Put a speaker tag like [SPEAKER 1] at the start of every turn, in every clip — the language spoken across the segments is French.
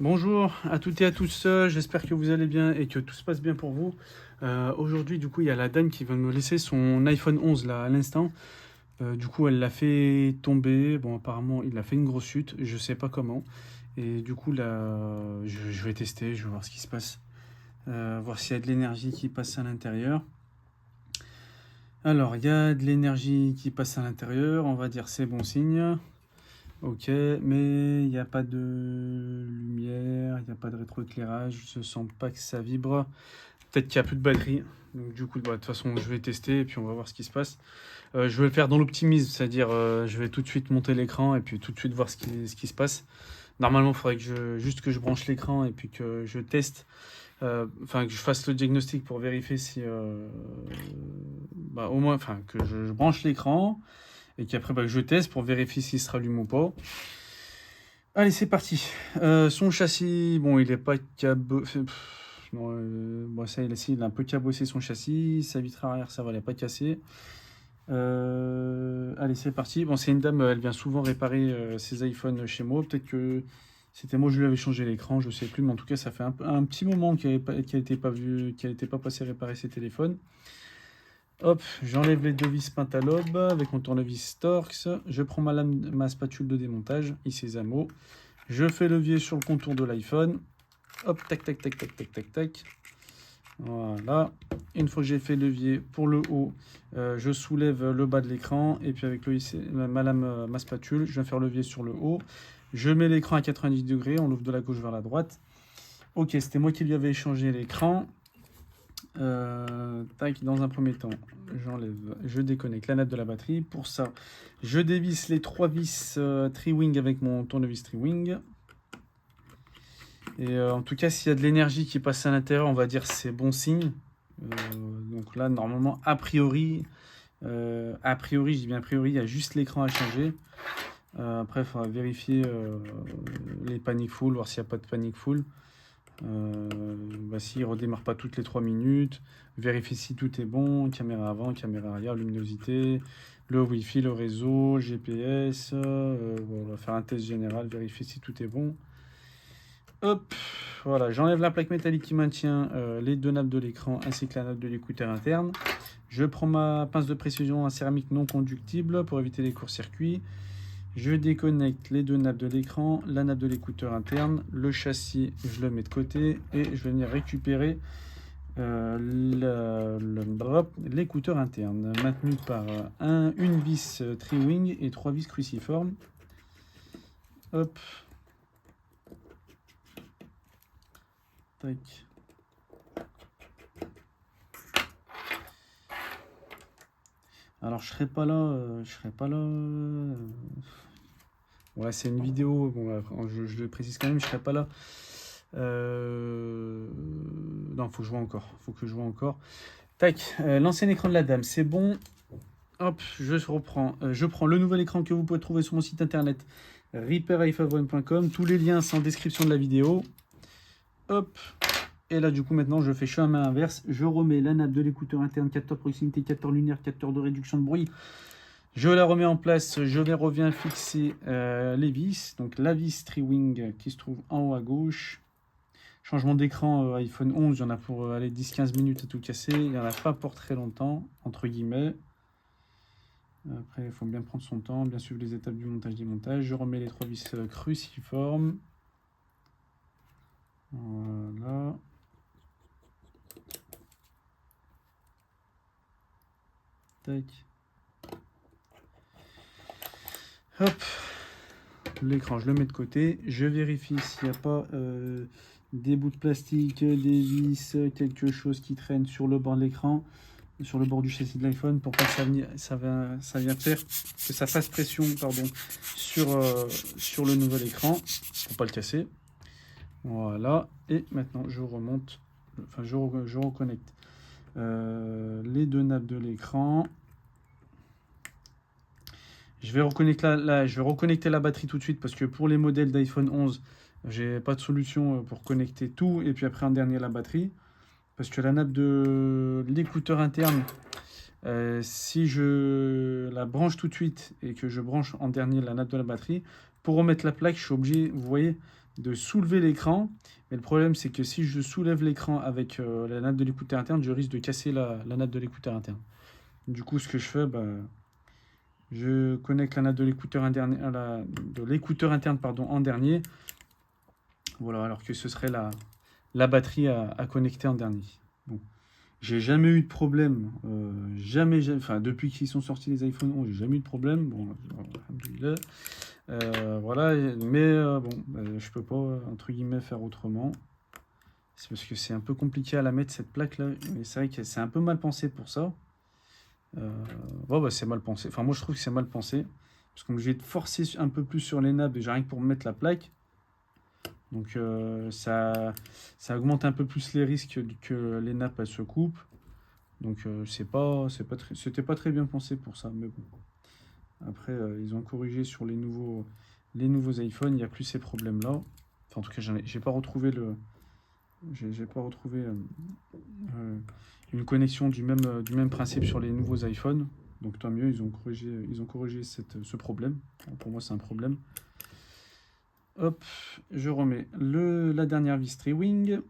[SPEAKER 1] Bonjour à toutes et à tous, j'espère que vous allez bien et que tout se passe bien pour vous. Aujourd'hui, du coup, il y a la dame qui vient de me laisser son iPhone 11 là à l'instant. Du coup, elle l'a fait tomber. Bon, apparemment, il a fait une grosse chute, je sais pas comment. Et du coup, là, je vais tester, je vais voir ce qui se passe. Voir s'il y a de l'énergie qui passe à l'intérieur. Alors, il y a de l'énergie qui passe à l'intérieur, on va dire c'est bon signe. Ok, mais il n'y a pas de lumière, il n'y a pas de rétroéclairage, je sens pas que ça vibre. Peut-être qu'il n'y a plus de batterie. Donc du coup, bah, de toute façon, je vais tester et puis on va voir ce qui se passe. Je vais le faire dans l'optimisme, c'est-à-dire je vais tout de suite monter l'écran et puis tout de suite voir ce qui se passe. Normalement, il faudrait juste que je branche l'écran et puis que je teste, enfin que je fasse le diagnostic pour vérifier si, bah, au moins, enfin que je branche l'écran et qu'après bah, que je teste pour vérifier s'il se rallume ou pas. Allez, c'est parti. Son châssis, bon, il est pas cabossé. Non, bon, ça, il a un peu cabossé son châssis. Sa vitre arrière, ça va, elle n'est pas cassée. Allez, c'est parti. Bon, c'est une dame, elle vient souvent réparer ses iPhones chez moi. Peut-être que c'était moi, je lui avais changé l'écran, je sais plus. Mais en tout cas, ça fait un petit moment qu'elle n'était pas vue, qu'elle n'était pas passée réparer ses téléphones. Hop, j'enlève les deux vis Pentalobe avec mon tournevis Torx. Je prends ma spatule de démontage, ici Zamo. Je fais levier sur le contour de l'iPhone. Hop, tac, tac, tac, tac, tac, tac, tac. Voilà. Une fois que j'ai fait levier pour le haut, je soulève le bas de l'écran. Et puis avec ma spatule, je viens faire levier sur le haut. Je mets l'écran à 90 degrés. On l'ouvre de la gauche vers la droite. Ok, c'était moi qui lui avais échangé l'écran. Tac, dans un premier temps, je déconnecte la nappe de la batterie. Pour ça, je dévisse les trois vis Tri-Wing avec mon tournevis Tri-Wing. Et en tout cas, s'il y a de l'énergie qui passe à l'intérieur, on va dire c'est bon signe. Donc là, normalement, a priori, je dis bien a priori, il y a juste l'écran à changer. Après, il faudra vérifier les panic full, voir s'il n'y a pas de panic full. S'il ne redémarre pas toutes les 3 minutes, vérifier si tout est bon, caméra avant, caméra arrière, luminosité, le Wi-Fi, le réseau, GPS, on va faire un test général, vérifier si tout est bon. Hop, voilà, j'enlève la plaque métallique qui maintient les deux nappes de l'écran ainsi que la nappe de l'écouteur interne. Je prends ma pince de précision en céramique non conductible pour éviter les courts-circuits. Je déconnecte les deux nappes de l'écran, la nappe de l'écouteur interne, le châssis, je le mets de côté et je vais venir récupérer l'écouteur interne, maintenu par une vis Tri-Wing et 3 vis cruciformes. Hop. Tac. Alors je serai pas là, Ouais, c'est une vidéo, bon, je le précise quand même, je serai pas là. Non, faut que je vois encore. Tac, l'ancien écran de la dame, c'est bon. Hop, je reprends. Je prends le nouvel écran que vous pouvez trouver sur mon site internet repairiphone.com. Tous les liens sont en description de la vidéo. Hop. Et là, du coup, maintenant, je fais chemin inverse. Je remets la nappe de l'écouteur interne, capteur de proximité, capteur lunaire, capteur de réduction de bruit. Je la remets en place. Je reviens fixer les vis. Donc, la vis Tri-Wing qui se trouve en haut à gauche. Changement d'écran iPhone 11, il y en a pour aller 10-15 minutes à tout casser. Il n'y en a pas pour très longtemps, entre guillemets. Après, il faut bien prendre son temps, bien suivre les étapes du montage-démontage. Je remets les trois vis cruciformes. Voilà. Tac. Hop. L'écran, je le mets de côté. Je vérifie s'il n'y a pas des bouts de plastique, des vis, quelque chose qui traîne sur le bord de l'écran, sur le bord du châssis de l'iPhone, pour pas que ça vient faire que ça fasse pression sur le nouvel écran, pour pas le casser. Voilà. Et maintenant, je remonte, enfin, je reconnecte les deux nappes de l'écran. Je vais reconnecter la batterie tout de suite parce que pour les modèles d'iPhone 11, j'ai pas de solution pour connecter tout et puis après en dernier la batterie. Parce que la nappe de l'écouteur interne, si je la branche tout de suite et que je branche en dernier la nappe de la batterie, pour remettre la plaque, je suis obligé, vous voyez, de soulever l'écran. Mais le problème, c'est que si je soulève l'écran avec la natte de l'écouteur interne, je risque de casser la natte de l'écouteur interne. Du coup, ce que je fais, bah, je connecte la natte de l'écouteur interne, pardon, en dernier. Voilà, alors que ce serait la batterie à connecter en dernier. Bon. J'ai jamais eu de problème. Enfin, depuis qu'ils sont sortis les iPhone 11, j'ai jamais eu de problème. Bon, alhamdoulilah. Voilà, mais bon, je peux pas, entre guillemets, faire autrement. C'est parce que c'est un peu compliqué à la mettre, cette plaque-là. Mais c'est vrai que c'est un peu mal pensé pour ça. Bon, bah, c'est mal pensé. Enfin, moi, je trouve que c'est mal pensé. Parce qu'on est obligé de forcer un peu plus sur les nappes, déjà rien que pour mettre la plaque. Donc, ça augmente un peu plus les risques que les nappes, elles se coupent. Donc, c'était pas très bien pensé pour ça. Mais bon. Après, ils ont corrigé sur les nouveaux iPhones. Il n'y a plus ces problèmes-là. Enfin, en tout cas, j'ai pas retrouvé une connexion du même principe sur les nouveaux iPhones. Donc tant mieux, ils ont corrigé ce problème. Pour moi, c'est un problème. Hop, je remets la dernière vis Tri-Wing.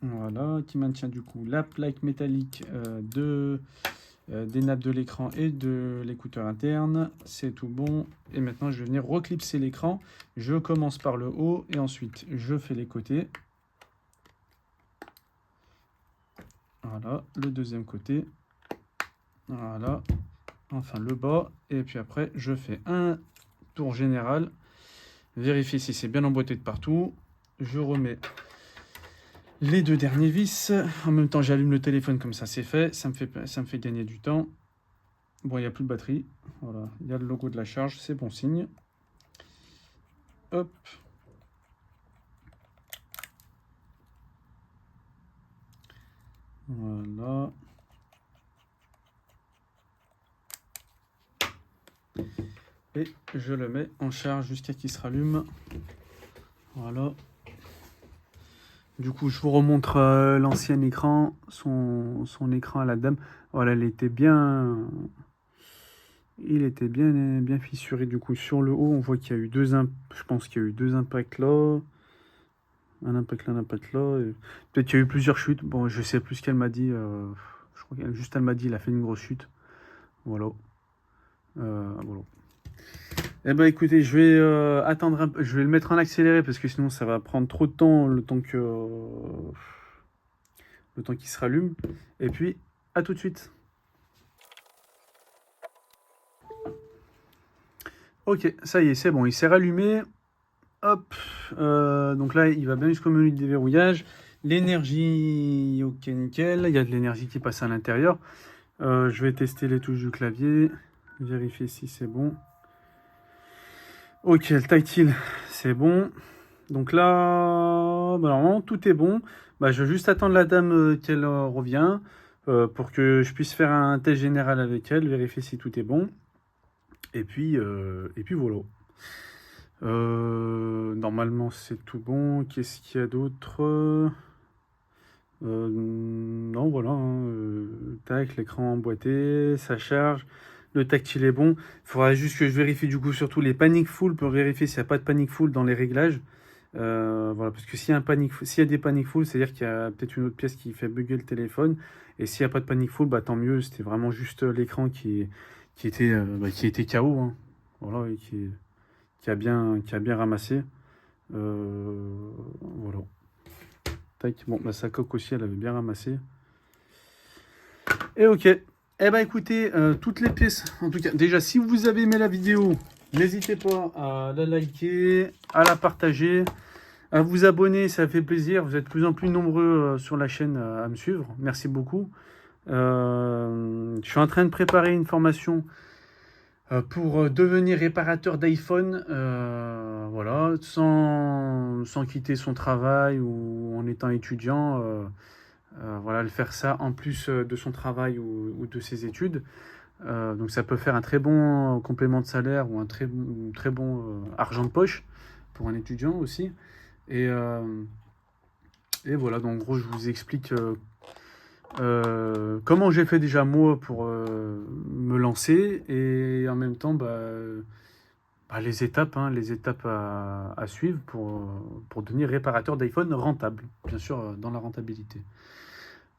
[SPEAKER 1] Voilà, qui maintient du coup la plaque métallique des nappes de l'écran et de l'écouteur interne. C'est tout bon. Et maintenant, je vais venir reclipser l'écran. Je commence par le haut et ensuite, je fais les côtés. Voilà, le deuxième côté. Voilà, enfin le bas. Et puis après, je fais un tour général. Vérifier si c'est bien emboîté de partout. Je remets les deux derniers vis. En même temps, j'allume le téléphone comme ça, c'est fait. Ça me fait gagner du temps. Bon, il n'y a plus de batterie. Voilà, il y a le logo de la charge, c'est bon signe. Hop. Voilà. Et je le mets en charge jusqu'à qu'il se rallume. Voilà. Du coup, je vous remontre l'ancien écran, son écran à la dame. Voilà, il était bien fissuré. Du coup, sur le haut, on voit qu'il y a eu je pense qu'il y a eu deux impacts là. Un impact là, un impact là. Peut-être qu'il y a eu plusieurs chutes. Bon, je sais plus ce qu'elle m'a dit. Je crois qu'elle juste elle m'a dit il a fait une grosse chute. Voilà. Voilà. Eh ben écoutez, je vais attendre un peu, je vais le mettre en accéléré parce que sinon ça va prendre trop de temps, le temps qu'il se rallume. Et puis, à tout de suite. Ok, ça y est, c'est bon, il s'est rallumé. Hop, donc là, il va bien jusqu'au menu de déverrouillage. L'énergie, ok, nickel. Il y a de l'énergie qui passe à l'intérieur. Je vais tester les touches du clavier, vérifier si c'est bon. Ok, le tactile, c'est bon. Donc là, bah, normalement, tout est bon. Bah, je vais juste attendre la dame qu'elle revient pour que je puisse faire un test général avec elle, vérifier si tout est bon. Et puis voilà. Normalement, c'est tout bon. Qu'est-ce qu'il y a d'autre? Non, voilà. Tac, l'écran emboîté, ça charge. Le tactile est bon. Il faudra juste que je vérifie du coup surtout les panic full pour vérifier s'il n'y a pas de panic full dans les réglages. Voilà, parce que s'il y a des panic full, c'est-à-dire qu'il y a peut-être une autre pièce qui fait bugger le téléphone. Et s'il n'y a pas de panic full, bah tant mieux. C'était vraiment juste l'écran qui était KO. Hein. Voilà, et qui a bien ramassé. Voilà. Tac. Bon, bah, sa coque aussi, elle avait bien ramassé. Et ok. Eh ben écoutez, toutes les pièces, en tout cas, déjà si vous avez aimé la vidéo, n'hésitez pas à la liker, à la partager, à vous abonner, ça fait plaisir. Vous êtes de plus en plus nombreux sur la chaîne à me suivre. Merci beaucoup. Je suis en train de préparer une formation pour devenir réparateur d'iPhone, voilà, sans quitter son travail ou en étant étudiant. Voilà, le faire ça en plus de son travail ou de ses études. Donc ça peut faire un très bon complément de salaire ou un très bon argent de poche pour un étudiant aussi. Et voilà, donc en gros, je vous explique comment j'ai fait déjà moi pour me lancer et en même temps les étapes, hein, les étapes à suivre pour devenir réparateur d'iPhone rentable, bien sûr, dans la rentabilité.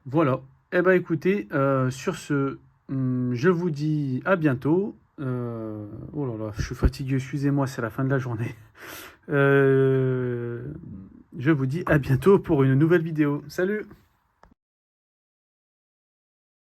[SPEAKER 1] Voilà. Eh ben écoutez, sur ce, je vous dis à bientôt. Oh là là, je suis fatigué, excusez-moi, c'est la fin de la journée. Je vous dis à bientôt pour une nouvelle vidéo. Salut!